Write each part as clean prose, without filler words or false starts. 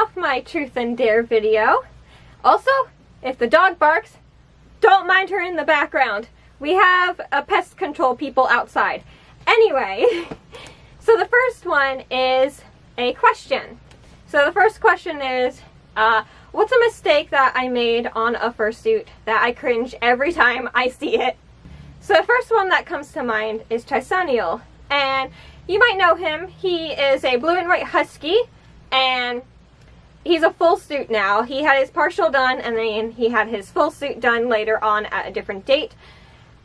off my truth and dare video. Also, if the dog barks, don't mind her in the background. We have pest control people outside. Anyway, so the first one is a question. So the first question is, what's a mistake that I made on a fursuit that I cringe every time I see it? So the first one that comes to mind is Chisonial, and you might know him. He is a blue and white husky, and he's a full suit now. He had his partial done, and then he had his full suit done later on at a different date.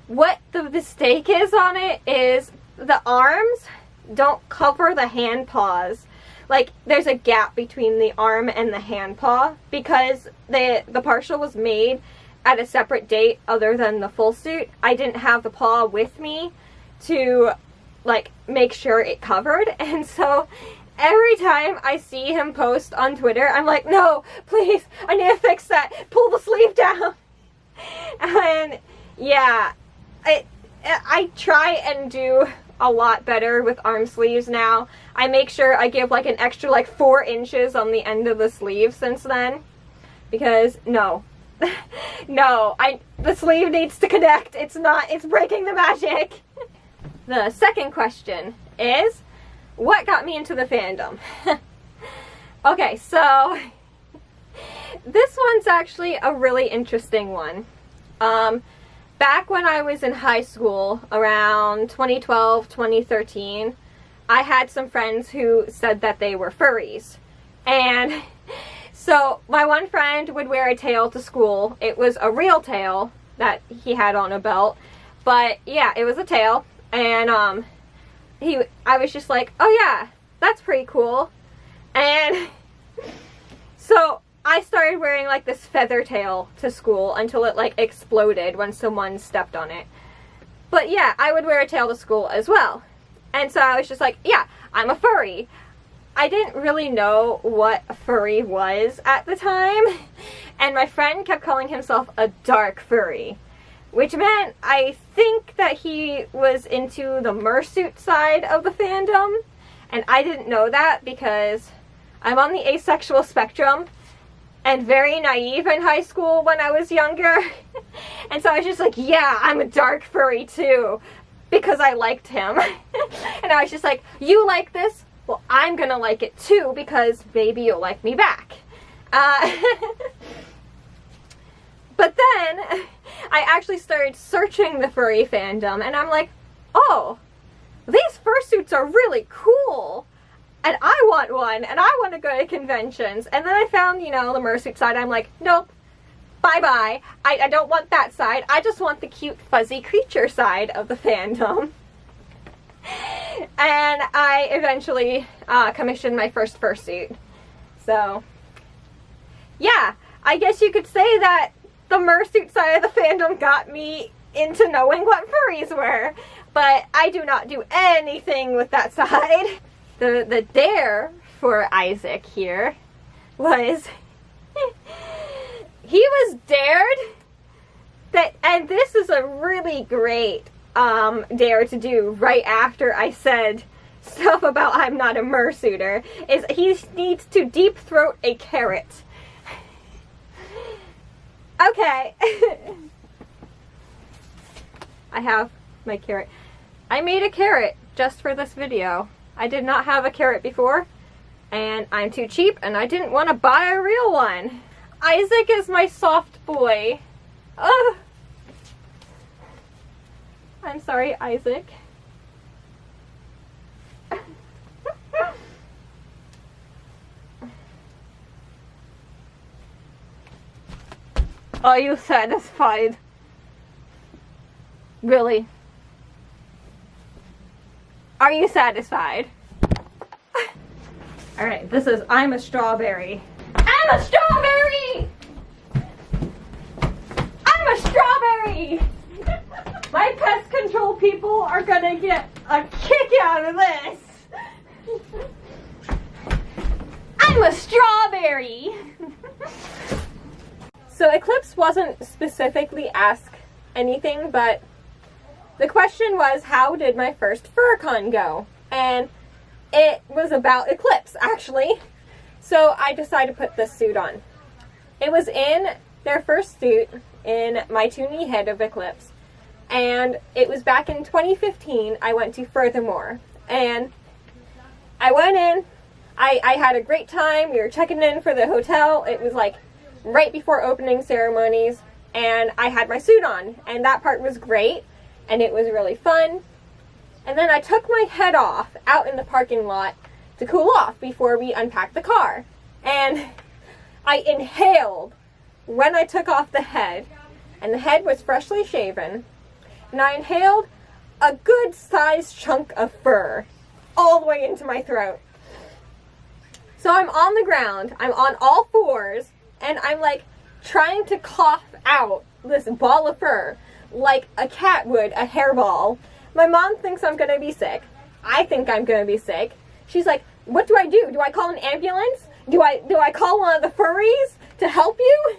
What the mistake is on it is the arms don't cover the hand paws. Like, there's a gap between the arm and the hand paw because the partial was made at a separate date other than the full suit. I didn't have the paw with me to, like, make sure it covered, and so every time I see him post on Twitter, I'm like, no, please, I need to fix that. Pull the sleeve down. And yeah, I try and do a lot better with arm sleeves now. I make sure I give like an extra like 4 inches on the end of the sleeve since then, because no, the sleeve needs to connect. It's breaking the magic. The second question is, what got me into the fandom? Okay, so this one's actually a really interesting one. Back when I was in high school, around 2012, 2013, I had some friends who said that they were furries. And so my one friend would wear a tail to school. It was a real tail that he had on a belt. But yeah, it was a tail. And I was just like, oh yeah, that's pretty cool. And so I started wearing like this feather tail to school until it like exploded when someone stepped on it. But yeah, I would wear a tail to school as well. And so I was just like, yeah, I'm a furry. I didn't really know what a furry was at the time. And my friend kept calling himself a dark furry, which meant I think that he was into the mersuit side of the fandom. And I didn't know that because I'm on the asexual spectrum and very naive in high school when I was younger. And so I was just like, yeah, I'm a dark furry too, because I liked him. And I was just like, you like this? Well, I'm gonna like it too, because maybe you'll like me back. But then I actually started searching the furry fandom, and I'm like, oh, these fursuits are really cool. And I want one, and I want to go to conventions. And then I found, you know, the mersuit side. I'm like, nope, bye-bye. I don't want that side. I just want the cute, fuzzy creature side of the fandom. And I eventually commissioned my first fursuit. So, yeah, I guess you could say that the mersuit side of the fandom got me into knowing what furries were. But I do not do anything with that side. The dare for Isaac here was, he was dared that, and this is a really great dare to do right after I said stuff about I'm not a mersuiter, is he needs to deep throat a carrot. Okay. I have my carrot. I made a carrot just for this video. I did not have a carrot before, and I'm too cheap, and I didn't want to buy a real one. Isaac is my soft boy. Ugh. I'm sorry, Isaac. Are you satisfied? Really? Are you satisfied? Alright, this is I'm a strawberry. I'm a strawberry! I'm a strawberry! My pest control people are gonna get a kick out of this! I'm a strawberry! So Eclipse wasn't specifically asked anything, but the question was, how did my first FurCon go? And it was about Eclipse, actually. So I decided to put this suit on. It was in their first suit in my Toonie head of Eclipse. And it was back in 2015 I went to Furthermore. And I went in, I had a great time. We were checking in for the hotel. It was like right before opening ceremonies. And I had my suit on. And that part was great. And it was really fun. And then I took my head off out in the parking lot to cool off before we unpacked the car. And I inhaled when I took off the head. And the head was freshly shaven. And I inhaled a good sized chunk of fur all the way into my throat. So I'm on the ground, I'm on all fours, and I'm like trying to cough out this ball of fur like a cat would a hairball. My mom thinks I'm gonna be sick. I think I'm gonna be sick. She's like, what do I do? Do I call an ambulance? Do I call one of the furries to help you?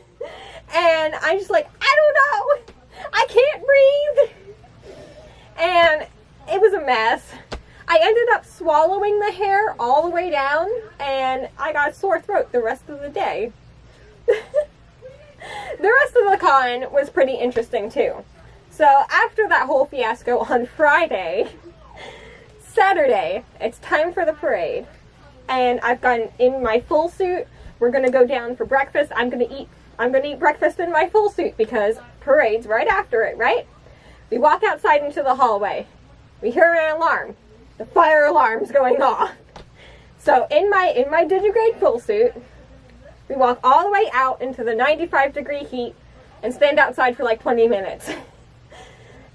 And I'm just like, I don't know. I can't breathe. And it was a mess. I ended up swallowing the hair all the way down, and I got a sore throat the rest of the day. The rest of the con was pretty interesting too. So after that whole fiasco on Friday, Saturday, it's time for the parade. And I've gotten in my full suit. We're gonna go down for breakfast. I'm gonna eat breakfast in my full suit because parade's right after it, right? We walk outside into the hallway. We hear an alarm. The fire alarm's going off. So in my Digigrade full suit, we walk all the way out into the 95-degree heat and stand outside for like 20 minutes.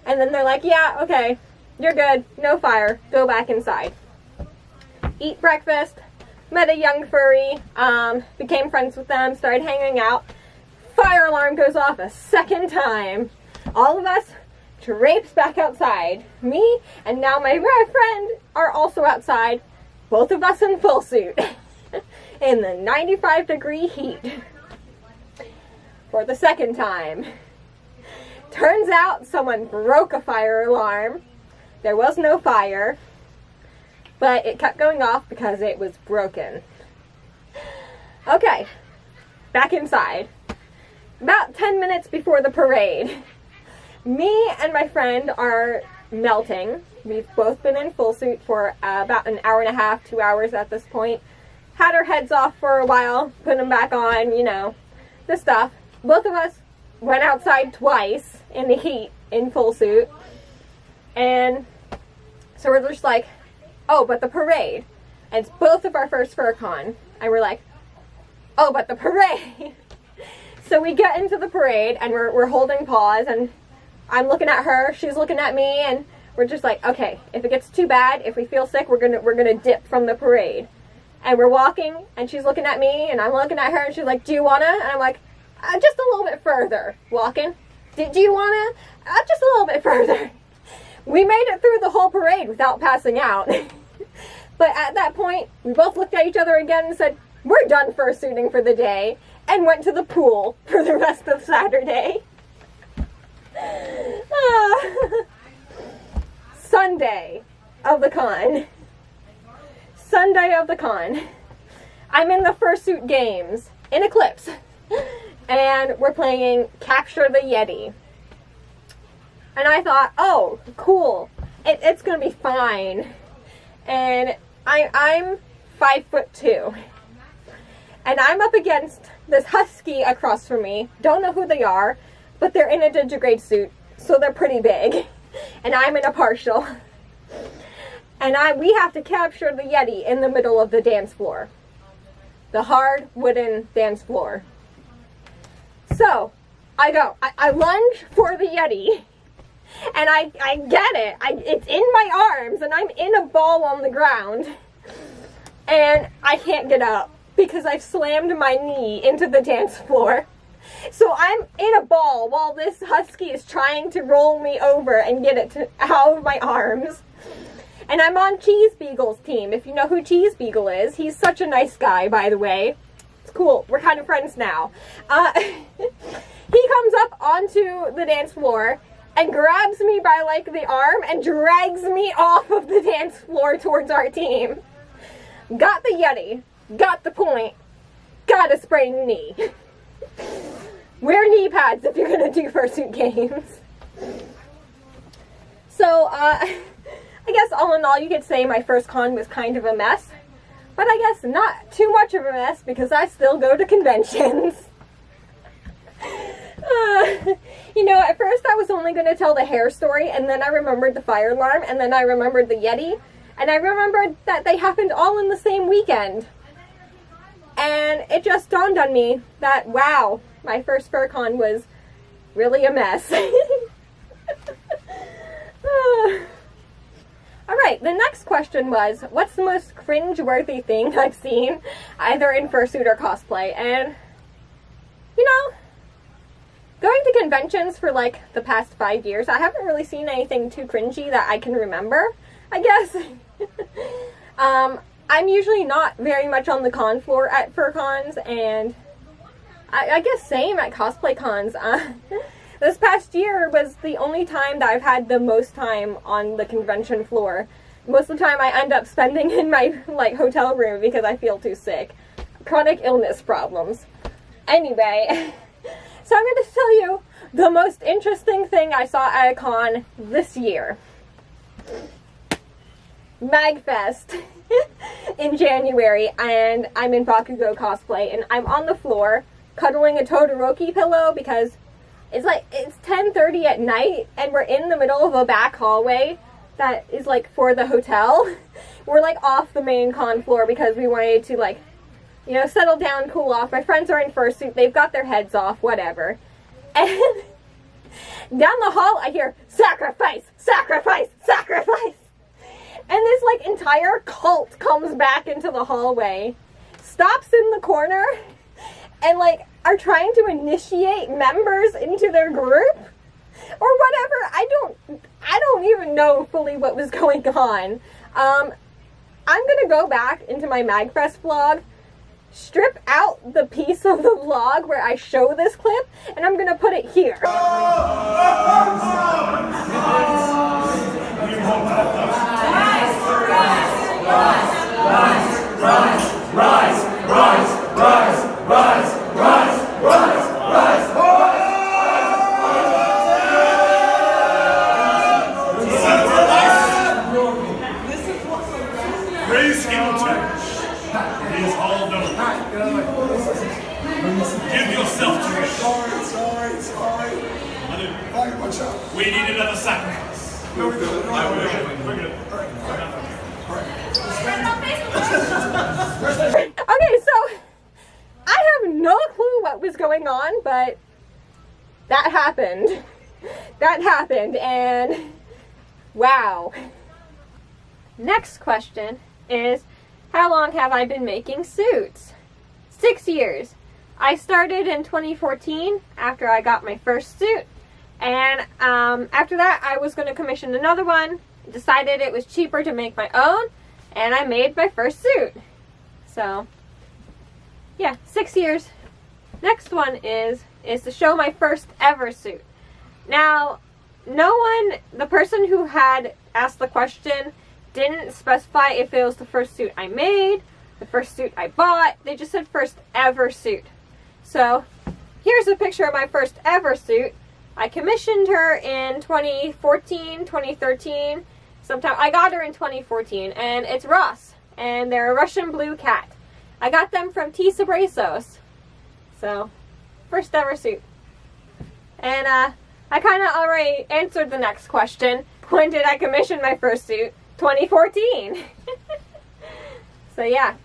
And then they're like, yeah, okay, you're good, no fire, go back inside. Eat breakfast, met a young furry, became friends with them, started hanging out. Fire alarm goes off a second time. All of us traipse back outside. Me and now my friend are also outside, both of us in full suit, in the 95-degree heat for the second time. Turns out someone broke a fire alarm. There was no fire, but it kept going off because it was broken. Okay, back inside. About 10 minutes before the parade, me and my friend are melting. We've both been in full suit for about an hour and a half, 2 hours at this point. Had our heads off for a while, put them back on, you know, the stuff. Both of us went outside twice in the heat in full suit. And so we're just like, oh, but the parade. And it's both of our first FurCon. And we're like, oh, but the parade. So we get into the parade and we're holding pause, and I'm looking at her, she's looking at me, and we're just like, okay, if it gets too bad, if we feel sick, we're gonna dip from the parade. And we're walking, and she's looking at me, and I'm looking at her, and she's like, do you wanna? And I'm like, just a little bit further. Walking. Do you wanna? Just a little bit further. We made it through the whole parade without passing out. But at that point, we both looked at each other again and said, we're done fursuiting for the day, and went to the pool for the rest of Saturday. Sunday of the con. Sunday of the con. I'm in the fursuit games in Eclipse. And we're playing Capture the Yeti. And I thought, oh, cool. It's gonna be fine. And I'm 5'2". And I'm up against this husky across from me. Don't know who they are, but they're in a Digigrade suit, so they're pretty big. And I'm in a partial. And we have to capture the Yeti in the middle of the dance floor. The hard wooden dance floor. So, I lunge for the Yeti. And I get it. It's in my arms, and I'm in a ball on the ground. And I can't get up because I've slammed my knee into the dance floor. So I'm in a ball while this husky is trying to roll me over and get it out of my arms. And I'm on Cheese Beagle's team. If you know who Cheese Beagle is, he's such a nice guy, by the way. It's cool. We're kind of friends now. He comes up onto the dance floor and grabs me by like the arm and drags me off of the dance floor towards our team. Got the Yeti. Got the point. got a sprained knee. Wear knee pads if you're gonna do fursuit games. So, I guess all in all, you could say my first con was kind of a mess. But I guess not too much of a mess because I still go to conventions. You know, at first I was only going to tell the hair story, and then I remembered the fire alarm, and then I remembered the Yeti, and I remembered that they happened all in the same weekend. And it just dawned on me that, wow, my first FurCon was really a mess. Alright, the next question was, what's the most cringe-worthy thing I've seen, either in fursuit or cosplay? And, you know, going to conventions for, like, the past 5 years, I haven't really seen anything too cringy that I can remember, I guess. I'm usually not very much on the con floor at FurCons, and I guess same at cosplay cons. This past year was the only time that I've had the most time on the convention floor. Most of the time I end up spending in my, like, hotel room because I feel too sick. Chronic illness problems. Anyway, so I'm going to tell you the most interesting thing I saw at a con this year. MagFest in January, and I'm in Bakugo cosplay, and I'm on the floor cuddling a Todoroki pillow because it's 10:30 at night, and we're in the middle of a back hallway that is, like, for the hotel. We're, like, off the main con floor because we wanted to, like, you know, settle down, cool off. My friends are in fursuit. They've got their heads off, whatever. And down the hall, I hear, sacrifice, sacrifice, sacrifice. And this, like, entire cult comes back into the hallway, stops in the corner, and, like, are trying to initiate members into their group or whatever. I don't even know fully what was going on. I'm gonna go back into my MagFest vlog, strip out the piece of the vlog where I show this clip, and I'm gonna put it here. Praise him to he is all knowing. Give yourself to it. Sorry. We need another sacrifice. No, we don't. We're good. Okay, so I have no clue what was going on, but that happened. That happened, and wow. Next question is, how long have I been making suits? 6 years. I started in 2014 after I got my first suit, and after that I was going to commission another one, decided it was cheaper to make my own, and I made my first suit. So yeah, 6 years. Next one is to show my first ever suit. Now, the person who had asked the question didn't specify if it was the first suit I made, the first suit I bought. They just said first ever suit. So here's a picture of my first ever suit. I commissioned her in 2014, 2013. Sometime I got her in 2014, and it's Ross, and they're a Russian blue cat. I got them from Tisa Brazos. So, first ever suit. And I kind of already answered the next question. When did I commission my first suit? 2014. So yeah.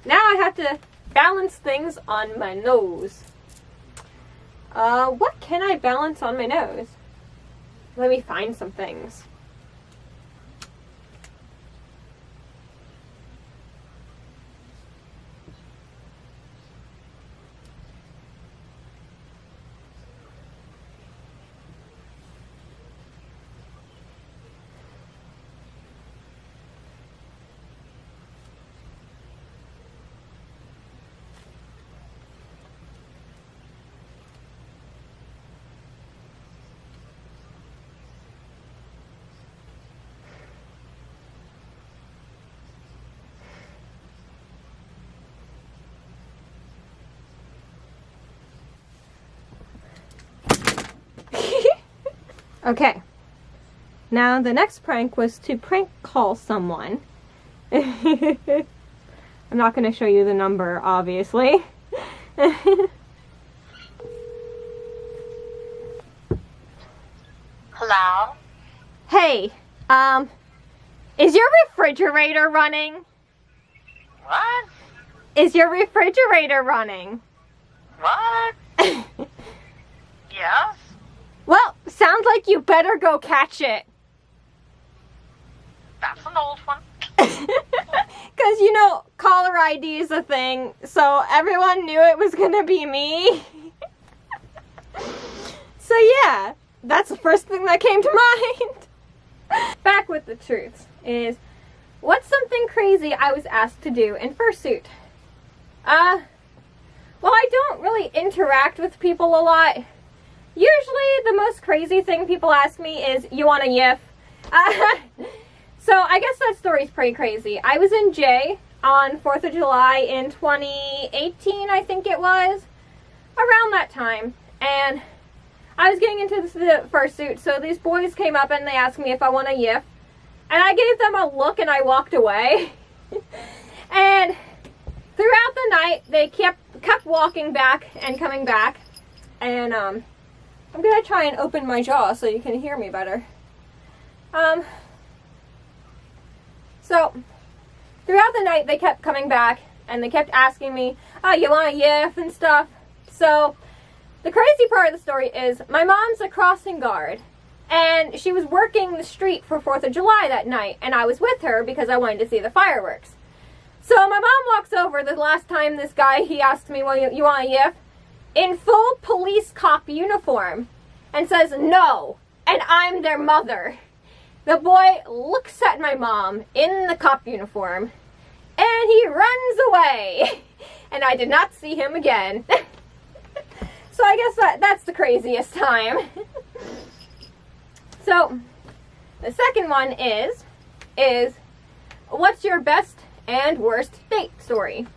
Now I have to balance things on my nose. What can I balance on my nose? Let me find some things. Okay. Now the next prank was to prank call someone. I'm not going to show you the number, obviously. Hello? Hey, is your refrigerator running? What? Is your refrigerator running? What? Yes? Well, sounds like you better go catch it. That's an old one. Because, you know, caller ID is a thing, so everyone knew it was gonna be me. So yeah, that's the first thing that came to mind. Back with the truth is, what's something crazy I was asked to do in fursuit? Well, I don't really interact with people a lot. Usually the most crazy thing people ask me is, you want a yiff? So I guess that story's pretty crazy. I was in J on 4th of July in 2018, I think it was. Around that time. And I was getting into the fursuit, so these boys came up and they asked me if I want a yiff. And I gave them a look and I walked away. And throughout the night, they kept walking back and coming back. And I'm gonna try and open my jaw so you can hear me better. So throughout the night, they kept coming back and they kept asking me, oh, you want a yiff and stuff. So the crazy part of the story is my mom's a crossing guard and she was working the street for 4th of July that night, and I was with her because I wanted to see the fireworks. So my mom walks over the last time this guy, he asked me, well, you want a yiff? In full police cop uniform, and says no, and I'm their mother. The boy looks at my mom in the cop uniform, and he runs away. And I did not see him again. So I guess that's the craziest time. So the second one is what's your best and worst date story?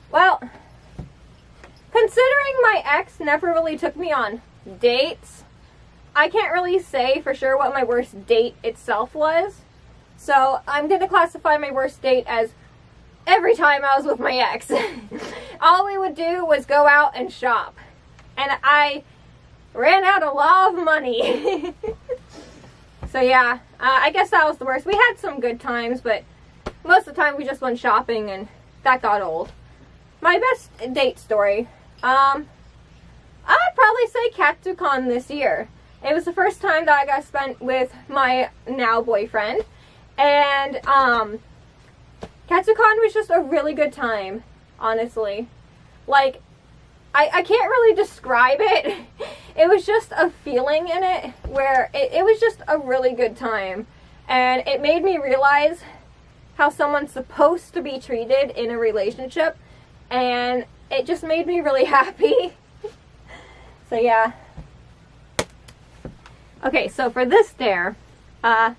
Well, considering my ex never really took me on dates, I can't really say for sure what my worst date itself was. So I'm going to classify my worst date as every time I was with my ex. All we would do was go out and shop. And I ran out a lot of money. So yeah, I guess that was the worst. We had some good times, but most of the time we just went shopping and that got old. My best date story, I'd probably say Katsucon this year. It was the first time that I got spent with my now boyfriend, and Katsucon was just a really good time, honestly. Like, I can't really describe it. It was just a feeling in it where it was just a really good time, and it made me realize how someone's supposed to be treated in a relationship, and it just made me really happy. So yeah. Okay, so for this dare, no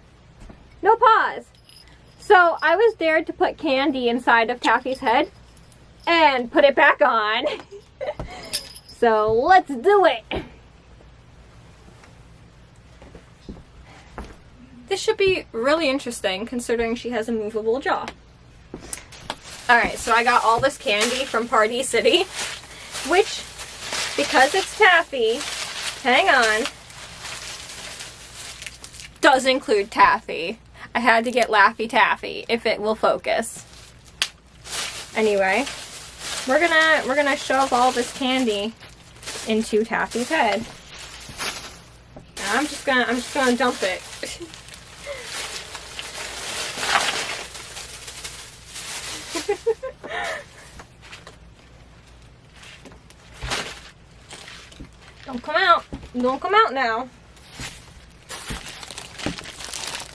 pause. So I was dared to put candy inside of Taffy's head and put it back on. So let's do it. This should be really interesting considering she has a movable jaw. Alright, so I got all this candy from Party City, which, because it's taffy, hang on, does include taffy. I had to get Laffy Taffy if it will focus. Anyway, we're gonna shove all this candy into Taffy's head. Now I'm just gonna dump it. Don't come out. Don't come out now.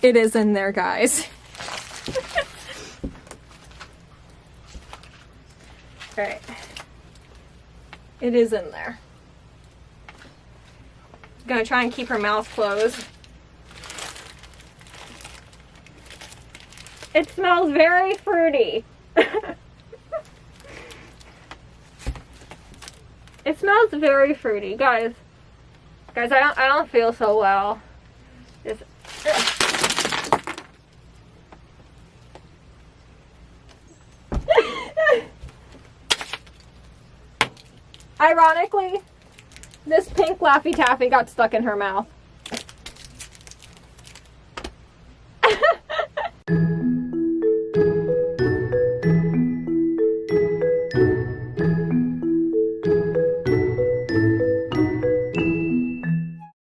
It is in there, guys. Alright. It is in there. Gonna try and keep her mouth closed. It smells very fruity. It smells very fruity, guys. Guys, I don't feel so well. Just, ironically, this pink Laffy Taffy got stuck in her mouth.